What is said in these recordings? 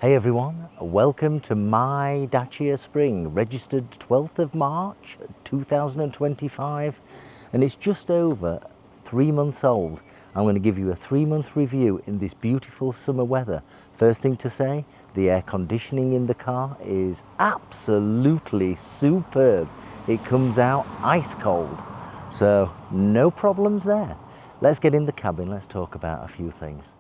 Hey everyone, welcome to my Dacia Spring, registered 12th of March 2025, and it's just over 3 months old. I'm going to give you a 3-month review in this beautiful summer weather. First thing to say, the air conditioning in the car is absolutely superb. It comes out ice cold, so no problems there. Let's get in the cabin, let's talk about a few things.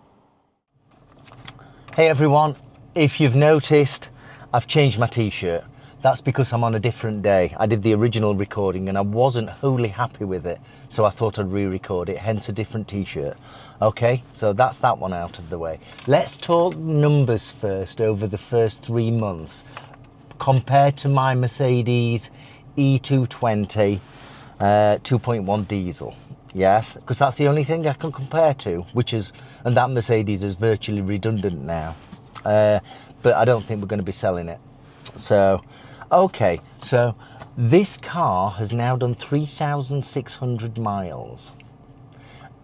Hey everyone, if you've noticed, I've changed my t-shirt. That's because I'm on a different day. I did the original recording and I wasn't wholly happy with it, so I thought I'd re-record it, hence a different t-shirt. Okay, so that's that one out of the way. Let's talk numbers first over the first 3 months compared to my Mercedes E220 2.1 diesel. Yes, because that's the only thing I can compare to, and that Mercedes is virtually redundant now. But I don't think we're going to be selling it. So, okay, so this car has now done 3,600 miles.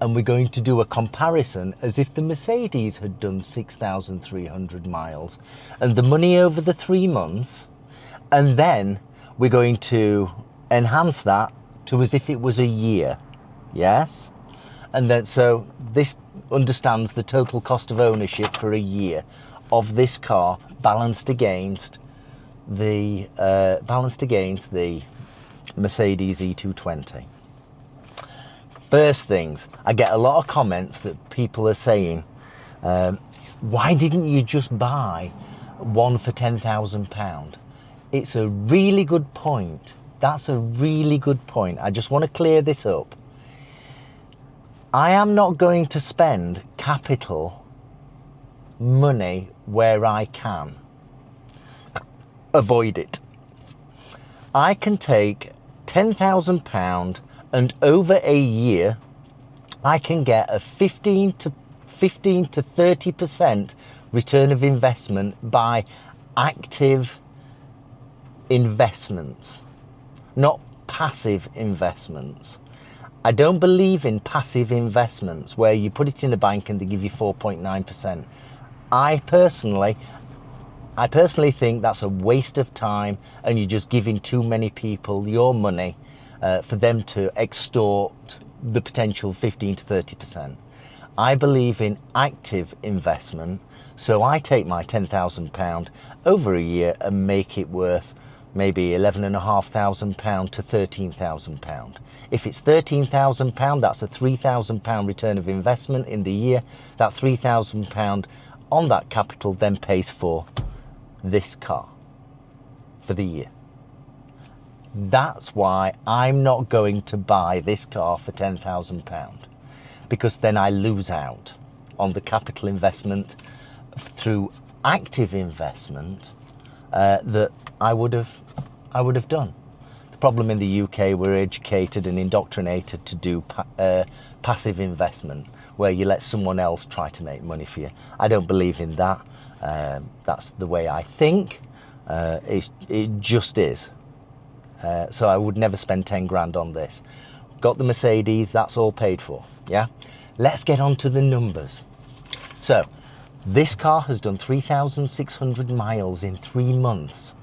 And we're going to do a comparison as if the Mercedes had done 6,300 miles. And the money over the 3 months, and then we're going to enhance that to as if it was a year. Yes, and then so this understands the total cost of ownership for a year of this car balanced against the Mercedes E220. First things, I get a lot of comments that people are saying, why didn't you just buy one for £10,000? It's a really good point. That's a really good point. I just want to clear this up. I am not going to spend capital money where I can avoid it. I can take £10,000 and over a year I can get a 15 to 30% return of investment by active investments, not passive investments. I don't believe in passive investments where you put it in a bank and they give you 4.9%. I personally think that's a waste of time, and you're just giving too many people your money for them to extort the potential 15 to 30%. I believe in active investment, so I take my £10,000 over a year and make it worth maybe £11,500 to £13,000. If it's £13,000, that's a £3,000 return of investment in the year. That £3,000 on that capital then pays for this car for the year. That's why I'm not going to buy this car for £10,000, because then I lose out on the capital investment through active investment that I would have done. The problem in the UK, we're educated and indoctrinated to do passive investment, where you let someone else try to make money for you. I don't believe in that. That's the way I think. It just is. So I would never spend 10 grand on this. Got the Mercedes, that's all paid for. Yeah. Let's get on to the numbers. So this car has done 3,600 miles in 3 months.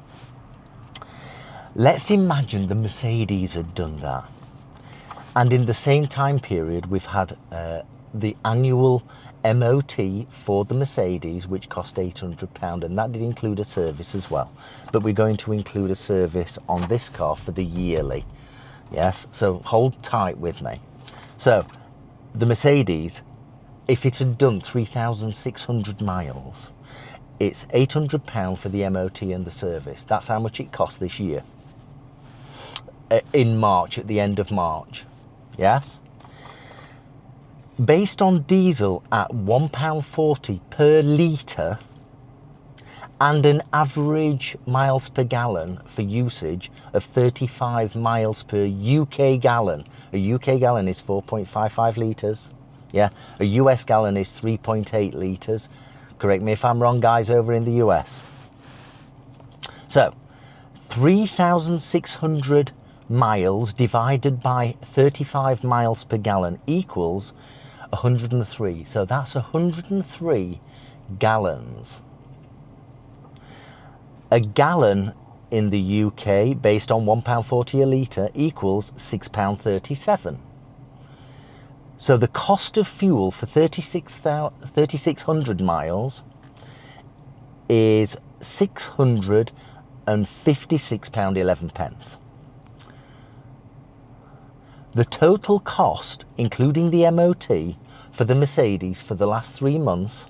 Let's imagine the Mercedes had done that. And in the same time period, we've had the annual MOT for the Mercedes, which cost £800, and that did include a service as well. But we're going to include a service on this car for the yearly. Yes, so hold tight with me. So the Mercedes, if it had done 3,600 miles, it's £800 for the MOT and the service. That's how much it cost this year. In March, at the end of March. Yes? Based on diesel at £1.40 per litre and an average miles per gallon for usage of 35 miles per UK gallon. A UK gallon is 4.55 litres. Yeah, a US gallon is 3.8 litres. Correct me if I'm wrong, guys, over in the US. So, 3,600 miles divided by 35 miles per gallon equals 103. So that's 103 gallons A gallon in the UK, based on £1.40 a litre, equals £6.37. So the cost of fuel for 3,600 miles is £656.11. The total cost, including the MOT, for the Mercedes for the last 3 months,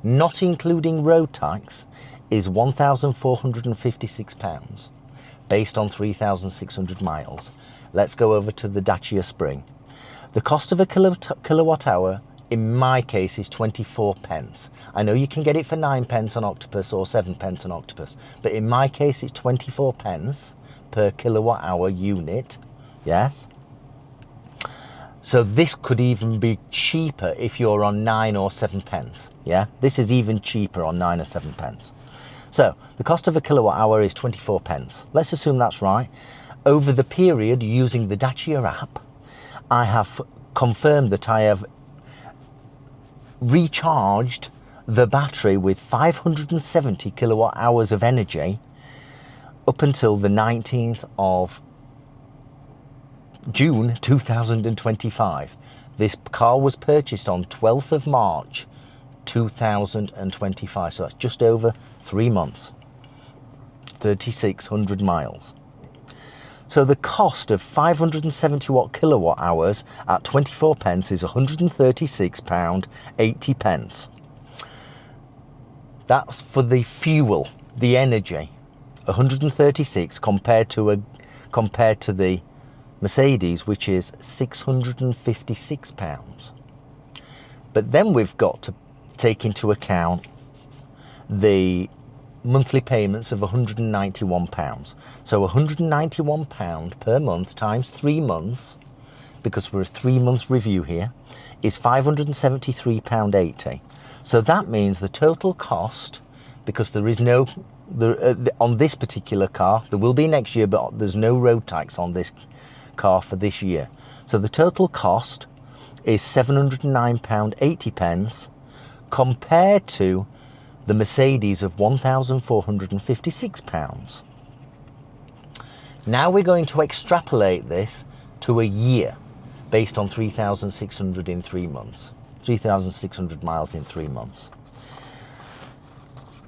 not including road tax, is £1,456, based on 3,600 miles. Let's go over to the Dacia Spring. The cost of a kilowatt hour, in my case, is 24 pence. I know you can get it for 9 pence on Octopus or 7 pence on Octopus, but in my case, it's 24 pence per kilowatt hour unit, yes? So this could even be cheaper if you're on 9 or 7 pence, yeah? This is even cheaper on 9 or 7 pence. So the cost of a kilowatt hour is 24 pence. Let's assume that's right. Over the period, using the Dacia app, I have confirmed that I have recharged the battery with 570 kilowatt hours of energy up until the 19th of June 2025. This car was purchased on 12th of March 2025, so that's just over 3 months, 3,600 miles. So the cost of 570 watt kilowatt hours at 24 pence is £136.80. That's for the fuel, the energy, 136 compared to the Mercedes, which is £656. But then we've got to take into account the monthly payments of £191. So £191 per month times 3 months, because we're a 3 months review here, is £573.80. So that means the total cost, because there is no, on this particular car, there will be next year, but there's no road tax on this car for this year. So the total cost is £709.80 compared to the Mercedes of £1,456. Now we're going to extrapolate this to a year based on 3,600 in 3 months, 3,600 miles in 3 months.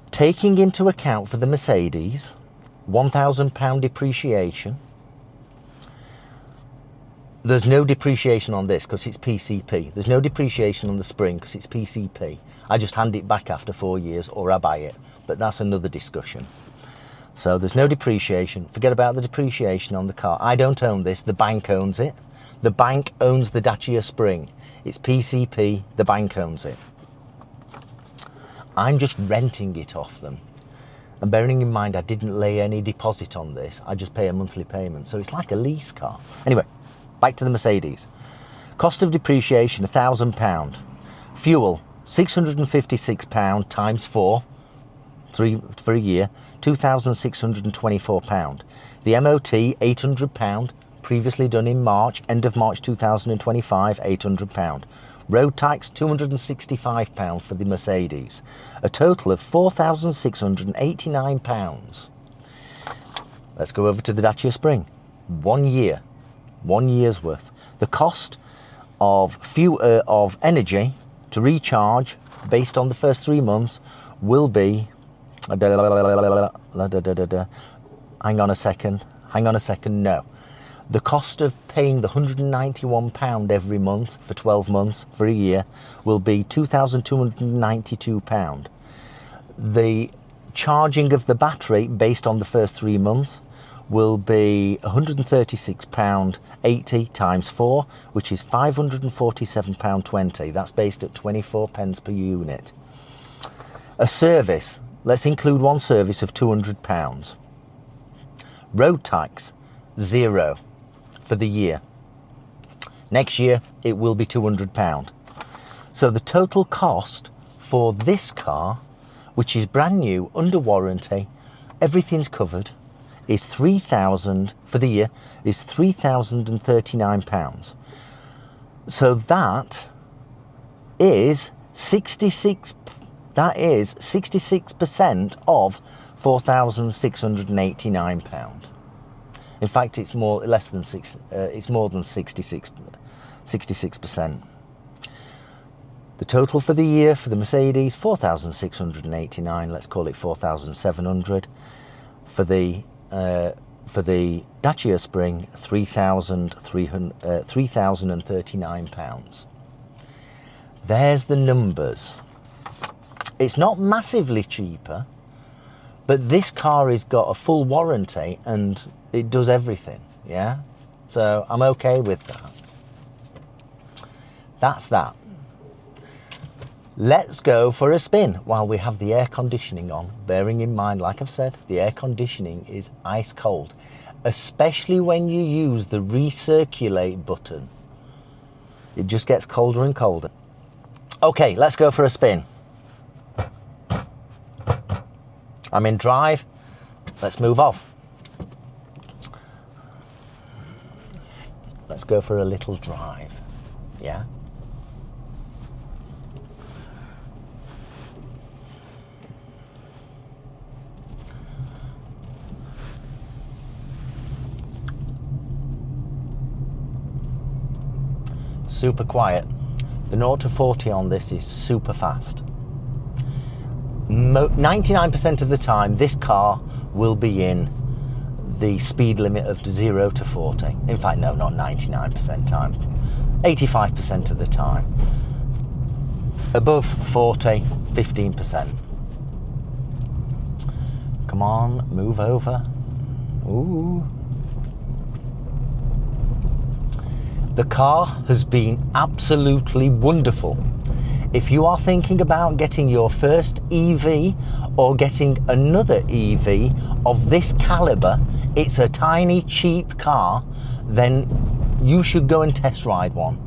Taking into account for the Mercedes, £1,000 depreciation. There's no depreciation on this because it's PCP. There's no depreciation on the Spring because it's PCP. I just hand it back after 4 years or I buy it, but that's another discussion. So there's no depreciation. Forget about the depreciation on the car. I don't own this, the bank owns it. The bank owns the Dacia Spring. It's PCP, the bank owns it. I'm just renting it off them. And bearing in mind I didn't lay any deposit on this, I just pay a monthly payment. So it's like a lease car. Anyway, back to the Mercedes. Cost of depreciation, £1,000. Fuel, £656 times 4, for a year, £2,624. The MOT, £800, previously done in March, end of March 2025, £800. Road tax, £265 for the Mercedes. A total of £4,689. Let's go over to the Dacia Spring. 1 year. 1 year's worth. The cost of of energy to recharge based on the first 3 months will be, hang on a second, no. The cost of paying the £191 every month for 12 months for a year will be £2,292. The charging of the battery based on the first 3 months will be £136.80 times 4, which is £547.20. That's based at 24 pence per unit. A service, let's include one service of £200. Road tax, 0 for the year. Next year, it will be £200. So the total cost for this car, which is brand new, under warranty, everything's covered, is £3,000 for the year, is £3,039. So that is 66 That is 66% of £4,689. In fact, it's more than 66%. The total for the year for the Mercedes, 4,689. Let's call it 4,700. For the Dacia Spring, £3,039. There's the numbers. It's not massively cheaper, but this car has got a full warranty and it does everything, yeah? So I'm okay with that. That's that. Let's go for a spin while we have the air conditioning on, bearing in mind, like I've said, the air conditioning is ice cold, especially when you use the recirculate button. It just gets colder and colder. Okay, let's go for a spin. I'm in drive. Let's move off. Let's go for a little drive. Yeah? Super quiet. The 0 to 40 on this is super fast. 99% of the time, this car will be in the speed limit of 0 to 40. In fact, no, not 99% time. 85% of the time. Above 40, 15%. Come on, move over. Ooh. The car has been absolutely wonderful. If you are thinking about getting your first EV or getting another EV of this caliber, it's a tiny, cheap car, then you should go and test drive one.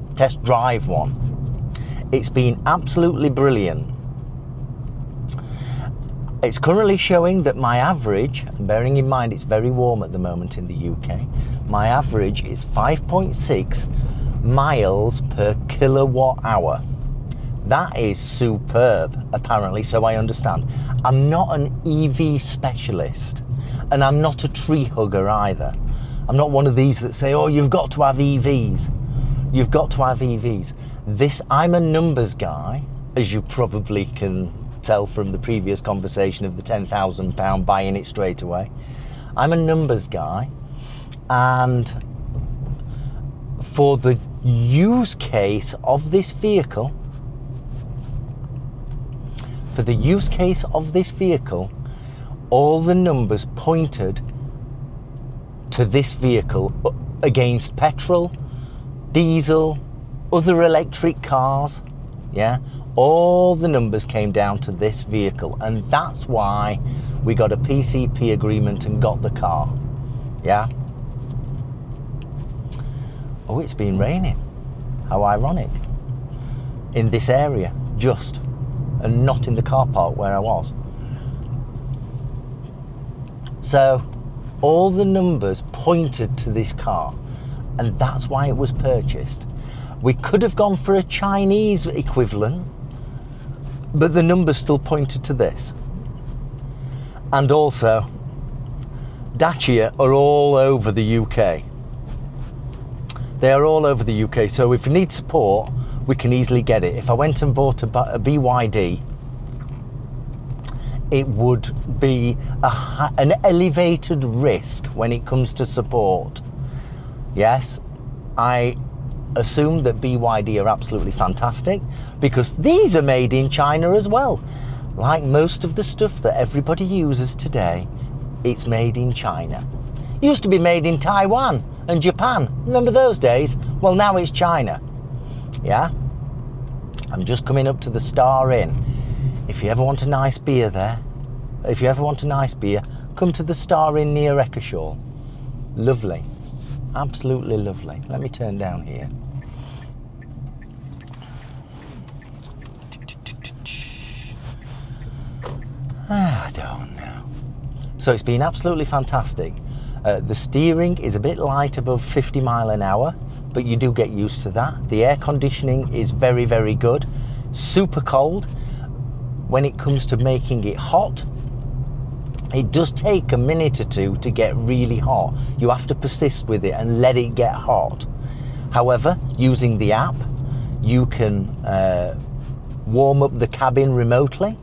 It's been absolutely brilliant. It's currently showing that my average, and bearing in mind it's very warm at the moment in the UK, my average is 5.6 miles per kilowatt hour. That is superb, apparently, so I understand. I'm not an EV specialist, and I'm not a tree hugger either. I'm not one of these that say, oh, you've got to have EVs. You've got to have EVs. I'm a numbers guy, as you probably can tell from the previous conversation of the £10,000 buying it straight away. I'm a numbers guy, and for the use case of this vehicle, all the numbers pointed to this vehicle against petrol, diesel, other electric cars, yeah? All the numbers came down to this vehicle, and that's why we got a PCP agreement and got the car, yeah? Oh, it's been raining. How ironic. In this area, just. And not in the car park where I was. So all the numbers pointed to this car, and that's why it was purchased. We could have gone for a Chinese equivalent, but the numbers still pointed to this. And also, Dacia are all over the UK. They are all over the UK, so if you need support, we can easily get it. If I went and bought a BYD, it would be an elevated risk when it comes to support. Yes, I assume that BYD are absolutely fantastic because these are made in China as well. Like most of the stuff that everybody uses today, it's made in China. It used to be made in Taiwan and Japan. Remember those days? Well, now it's China. Yeah, I'm just coming up to the Star Inn. If you ever want a nice beer there, come to the Star Inn near Eccleshall. Lovely, absolutely lovely. Let me turn down here. I don't know. So it's been absolutely fantastic. The steering is a bit light above 50 mile an hour, but you do get used to that. The air conditioning is very, very good. Super cold. when it comes to making it hot, it does take a minute or two to get really hot. You have to persist with it and let it get hot. However, using the app, you can warm up the cabin remotely,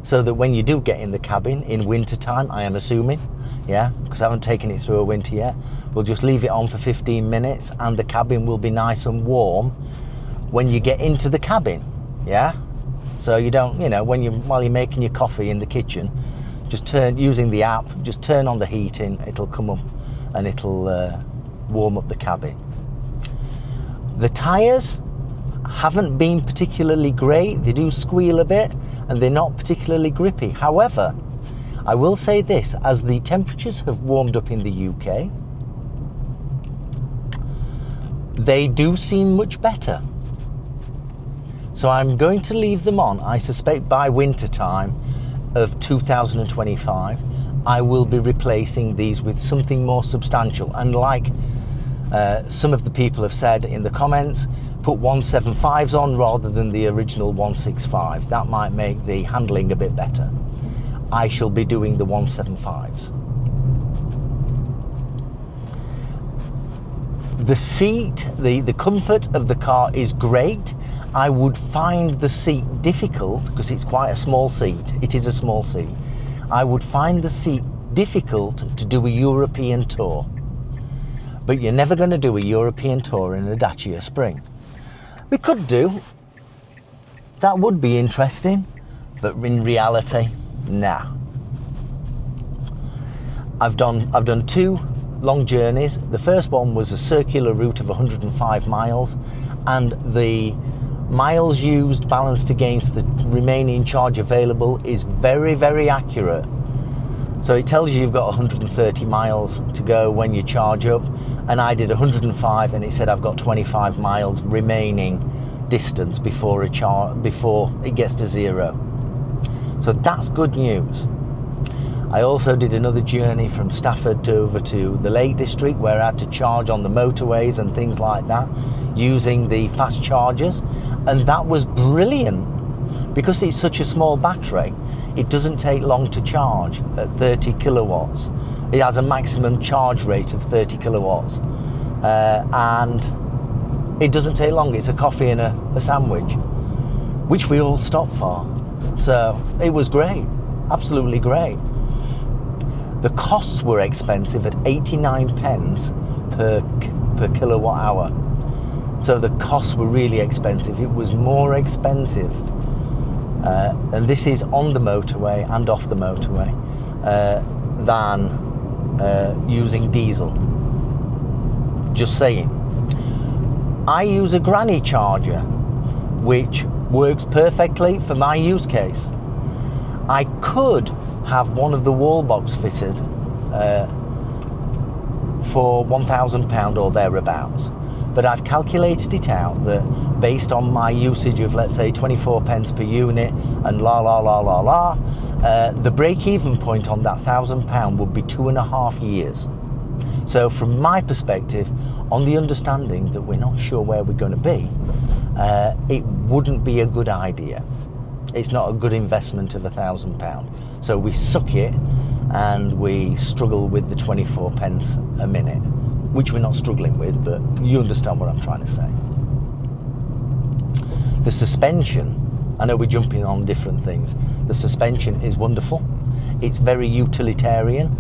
so that when you do get in the cabin in winter time, I am assuming, yeah, because I haven't taken it through a winter yet, we'll just leave it on for 15 minutes and the cabin will be nice and warm when you get into the cabin, yeah? So you don't, you know, while you're making your coffee in the kitchen, just using the app, just turn on the heating, it'll come up and it'll warm up the cabin. The tyres haven't been particularly great. They do squeal a bit and they're not particularly grippy. However, I will say this, as the temperatures have warmed up in the UK, they do seem much better. So I'm going to leave them on. I suspect by winter time of 2025, I will be replacing these with something more substantial. And like some of the people have said in the comments, put 175s on rather than the original 165. That might make the handling a bit better. I shall be doing the 175s. The seat, the comfort of the car is great. I would find the seat difficult because it's quite a small seat. It is a small seat. I would find the seat difficult to do a European tour. But you're never going to do a European tour in a Dacia Spring. We could do. That would be interesting. But in reality, nah. I've done 2 long journeys. The first one was a circular route of 105 miles, and the miles used balanced against the remaining charge available is very, very accurate. So it tells you you've got 130 miles to go when you charge up, and I did 105 and it said I've got 25 miles remaining distance before it gets to 0. So that's good news. I also did another journey from Stafford over to the Lake District, where I had to charge on the motorways and things like that using the fast chargers, and that was brilliant because it's such a small battery. It doesn't take long to charge at 30 kilowatts. It has a maximum charge rate of 30 kilowatts, and it doesn't take long. It's a coffee and a sandwich, which we all stopped for. So it was great, absolutely great. The costs were expensive at 89 pence per kilowatt hour. So the costs were really expensive. It was more expensive, and this is on the motorway and off the motorway, than using diesel. Just saying. I use a granny charger, which works perfectly for my use case. I could have one of the wall box fitted for £1,000 or thereabouts, but I've calculated it out that based on my usage of, let's say, 24 pence per unit and the break-even point on that £1,000 would be 2.5 years. So from my perspective, on the understanding that we're not sure where we're going to be, it wouldn't be a good idea. It's not a good investment of £1,000. So we suck it and we struggle with the 24 pence a minute, which we're not struggling with, but you understand what I'm trying to say. The suspension, I know we're jumping on different things. The suspension is wonderful. It's very utilitarian.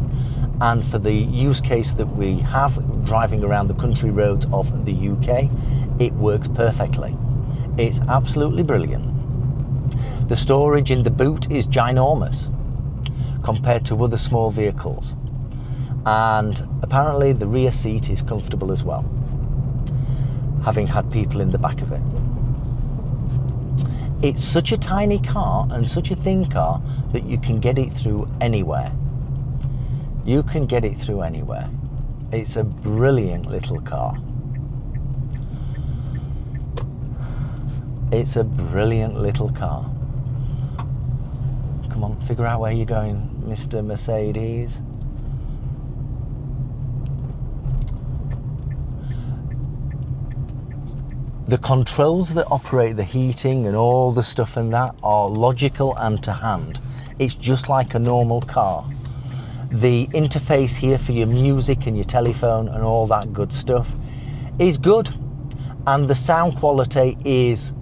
And for the use case that we have driving around the country roads of the UK, it works perfectly. It's absolutely brilliant. The storage in the boot is ginormous compared to other small vehicles. And apparently the rear seat is comfortable as well, having had people in the back of it. It's such a tiny car and such a thin car that you can get it through anywhere. You can get it through anywhere. It's a brilliant little car. It's a brilliant little car. Come on, figure out where you're going, Mr. Mercedes. The controls that operate the heating and all the stuff and that are logical and to hand. It's just like a normal car. The interface here for your music and your telephone and all that good stuff is good, and the sound quality is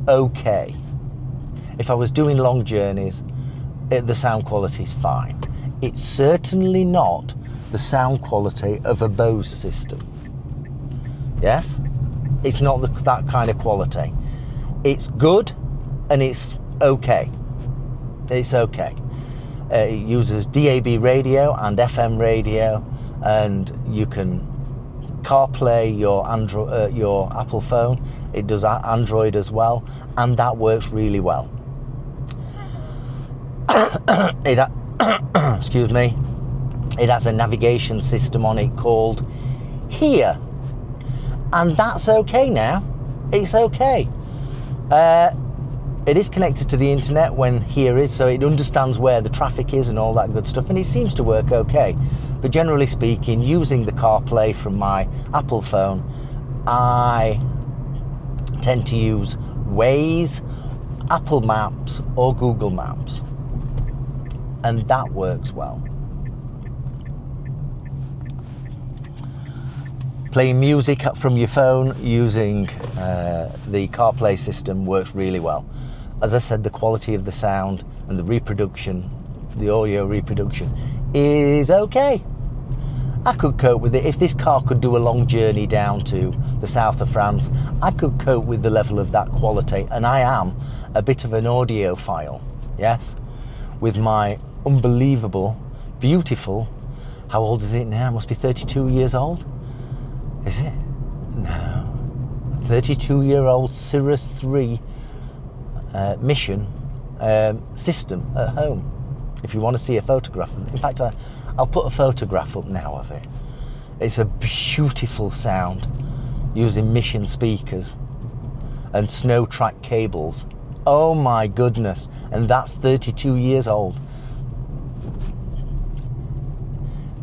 okay. If I was doing long journeys, the sound quality is fine. It's certainly not the sound quality of a Bose system. Yes? It's not that kind of quality. It's good and it's okay. It's okay. It uses DAB radio and FM radio, and you can CarPlay your Apple phone. It does Android as well, and that works really well. Excuse me. It has a navigation system on it called Here, and that's okay now. It's okay. It is connected to the internet when Here is, so it understands where the traffic is and all that good stuff, and it seems to work okay. But generally speaking, using the CarPlay from my Apple phone, I tend to use Waze, Apple Maps or Google Maps, and that works well. Playing music from your phone using the CarPlay system works really well. As I said, the quality of the sound and the reproduction, the audio reproduction, is okay. I could cope with it. If this car could do a long journey down to the south of France, I could cope with the level of that quality, and I am a bit of an audiophile, yes? With my unbelievable, beautiful, how old is it now? It must be 32 years old. Is it? No. 32-year-old Cirrus 3 Mission system at home. If you want to see a photograph of it. In fact, I'll put a photograph up now of it. It's a beautiful sound using Mission speakers and snow track cables. Oh my goodness. And that's 32 years old.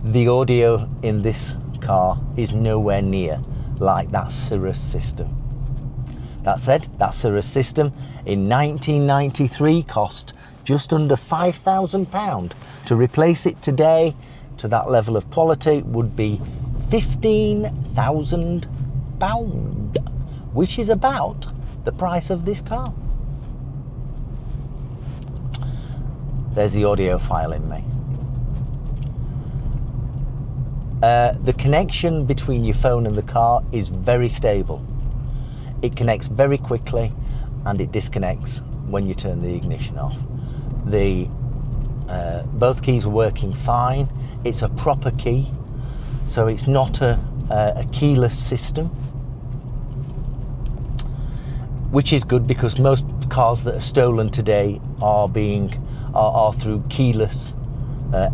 The audio in this car is nowhere near like that Cirrus system. That said, that Cirrus system in 1993 cost just under £5,000. To replace it today to that level of quality would be £15,000, which is about the price of this car. There's the audio file in me. The connection between your phone and the car is very stable. It connects very quickly and it disconnects when you turn the ignition off. Both keys are working fine. It's a proper key, so it's not a keyless system, which is good because most cars that are stolen today are through keyless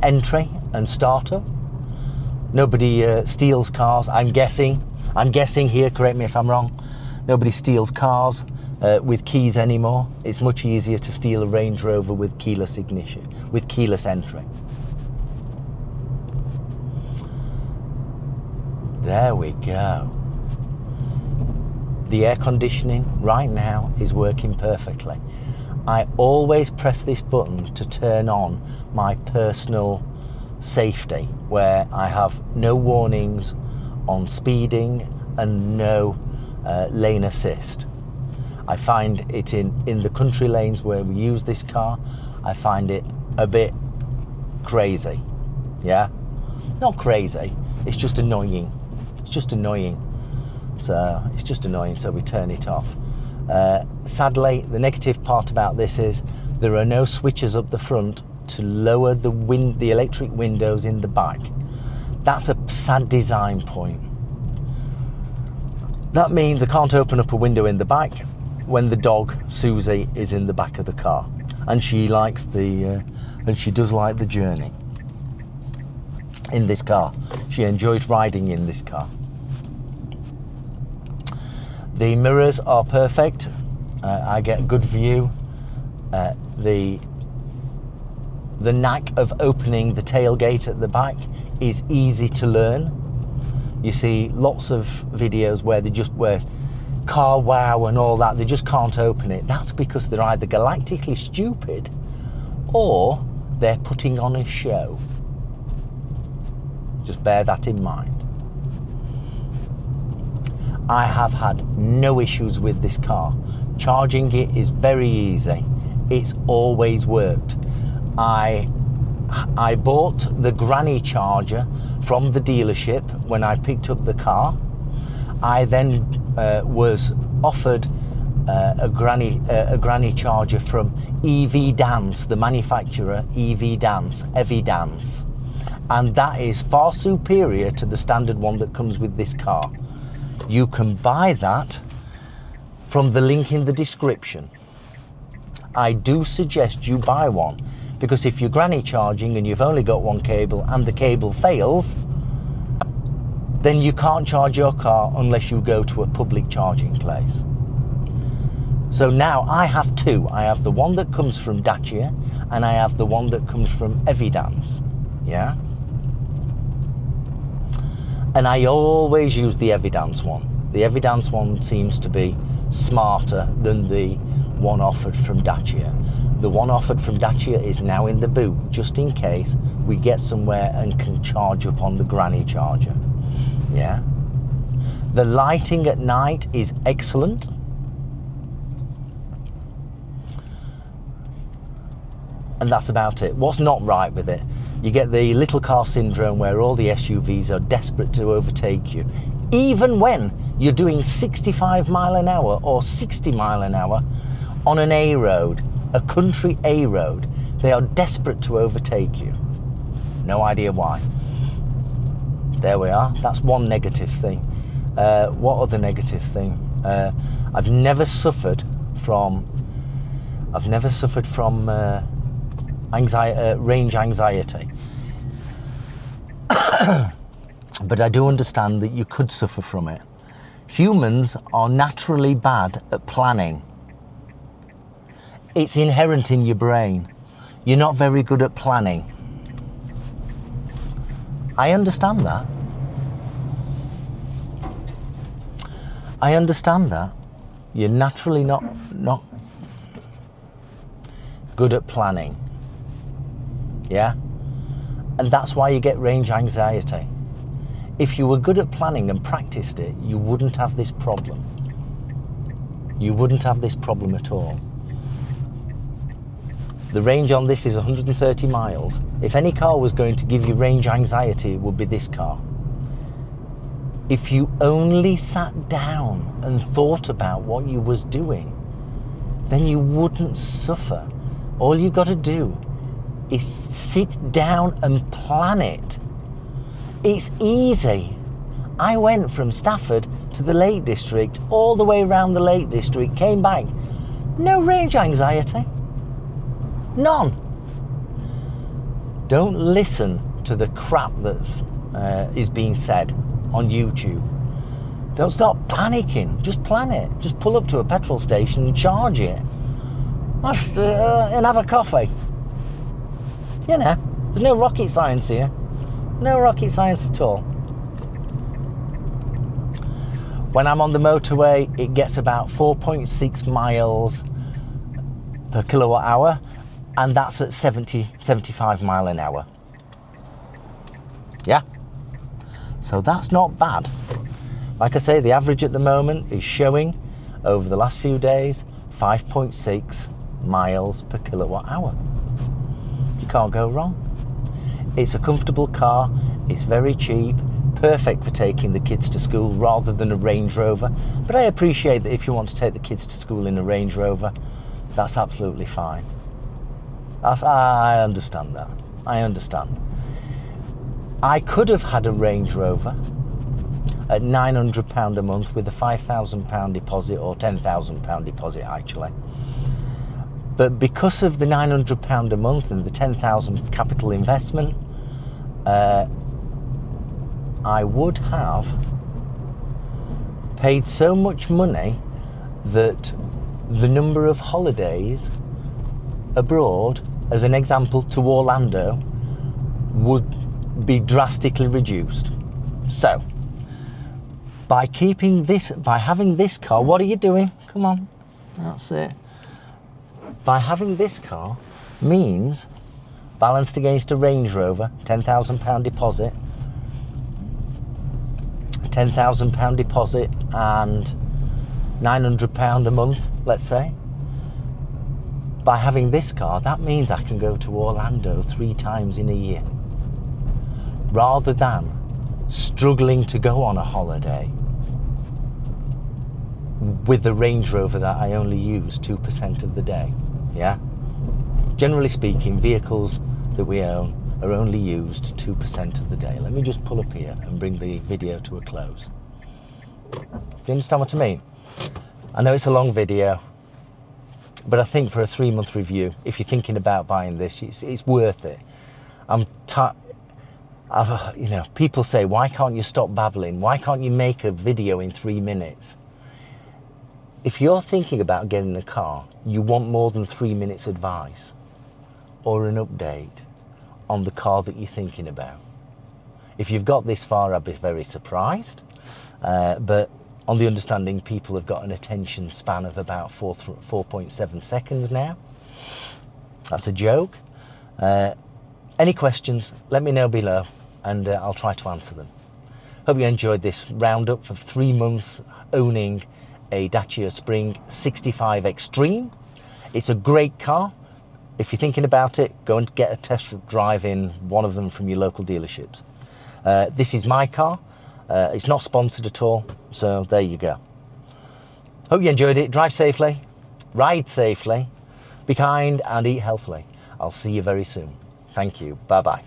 entry and startup. Nobody steals cars. I'm guessing here, correct me if I'm wrong, nobody steals cars with keys anymore. It's much easier to steal a Range Rover with keyless ignition, with keyless entry. There we go. The air conditioning right now is working perfectly. I always press this button to turn on my personal safety, where I have no warnings on speeding and no lane assist. I find it in the country lanes where we use this car, I find it a bit crazy. Yeah, not crazy, it's just annoying. So it's just annoying, so we turn it off. Sadly, the negative part about this is there are no switches up the front to lower the electric windows in the back. That's a sad design point. That means I can't open up a window in the back when the dog Susie is in the back of the car, and she likes and she does like the journey in this car. She enjoys riding in this car. The mirrors are perfect. I get a good view. The knack of opening the tailgate at the back is easy to learn. You see lots of videos where car wow and all that, they just can't open it. That's because they're either galactically stupid or they're putting on a show. Just bear that in mind. I have had no issues with this car. Charging it is very easy. It's always worked. I bought the granny charger from the dealership when I picked up the car. I then was offered a granny charger from EV Dance, the manufacturer, EV Dance, and that is far superior to the standard one that comes with this car. You can buy that from the link in the description. I do suggest you buy one, because if you're granny charging and you've only got one cable and the cable fails, then you can't charge your car unless you go to a public charging place. So now I have two. I have the one that comes from Dacia and I have the one that comes from Evidance. Yeah? And I always use the Evidance one. The Evidance one seems to be smarter than the one offered from Dacia. The one offered from Dacia is now in the boot, just in case we get somewhere and can charge up on the granny charger. Yeah. The lighting at night is excellent. And that's about it. What's not right with it? You get the little car syndrome where all the SUVs are desperate to overtake you. Even when you're doing 65 mile an hour or 60 mile an hour on an A road, a country A road, they are desperate to overtake you. No idea why. There we are. That's one negative thing. What other negative thing? I've never suffered from range anxiety. But I do understand that you could suffer from it. Humans are naturally bad at planning. It's inherent in your brain. You're not very good at planning. I understand that. I understand that. You're naturally not good at planning. Yeah? And that's why you get range anxiety. If you were good at planning and practiced it, you wouldn't have this problem. You wouldn't have this problem at all. The range on this is 130 miles. If any car was going to give you range anxiety, it would be this car. If you only sat down and thought about what you was doing, then you wouldn't suffer. All you've got to do is sit down and plan it. It's easy. I went from Stafford to the Lake District, all the way around the Lake District, came back. No range anxiety. None. Don't listen to the crap that's is being said on YouTube. Don't start panicking. Just plan it. Just pull up to a petrol station and charge it. And have a coffee. You know, there's no rocket science here. No rocket science at all. When I'm on the motorway, it gets about 4.6 miles per kilowatt hour, and that's at 75 mile an hour. Yeah? So that's not bad. Like I say, the average at the moment is showing, over the last few days, 5.6 miles per kilowatt hour. You can't go wrong. It's a comfortable car, it's very cheap, perfect for taking the kids to school rather than a Range Rover. But I appreciate that if you want to take the kids to school in a Range Rover, that's absolutely fine. I understand that. I understand. I could have had a Range Rover at £900 a month with a £5,000 deposit, or £10,000 deposit actually. But because of the £900 a month and the £10,000 capital investment, I would have paid so much money that the number of holidays abroad, as an example to Orlando, would be drastically reduced. So By having this car, what are you doing? Come on, that's it. By having this car means balanced against a Range Rover, £10,000 deposit, £10,000 deposit and £900 a month, let's say. By having this car, that means I can go to Orlando 3 times in a year, rather than struggling to go on a holiday with the Range Rover that I only use 2% of the day. Yeah? Generally speaking, vehicles that we own are only used 2% of the day. Let me just pull up here and bring the video to a close. Do you understand what I mean? I know it's a long video, but I think for a 3-month review, if you're thinking about buying this, it's worth it. You know, people say, why can't you stop babbling? Why can't you make a video in 3 minutes? If you're thinking about getting a car, you want more than 3 minutes advice or an update on the car that you're thinking about. If you've got this far, I'd be very surprised. But on the understanding, people have got an attention span of about 4.7 seconds now. That's a joke. Any questions, let me know below and I'll try to answer them. Hope you enjoyed this roundup for 3 months owning a Dacia Spring 65 Extreme. It's a great car. If you're thinking about it, go and get a test drive in one of them from your local dealerships. This is my car. It's not sponsored at all, so there you go. Hope you enjoyed it. Drive safely, ride safely, be kind and eat healthily. I'll see you very soon. Thank you. Bye-bye.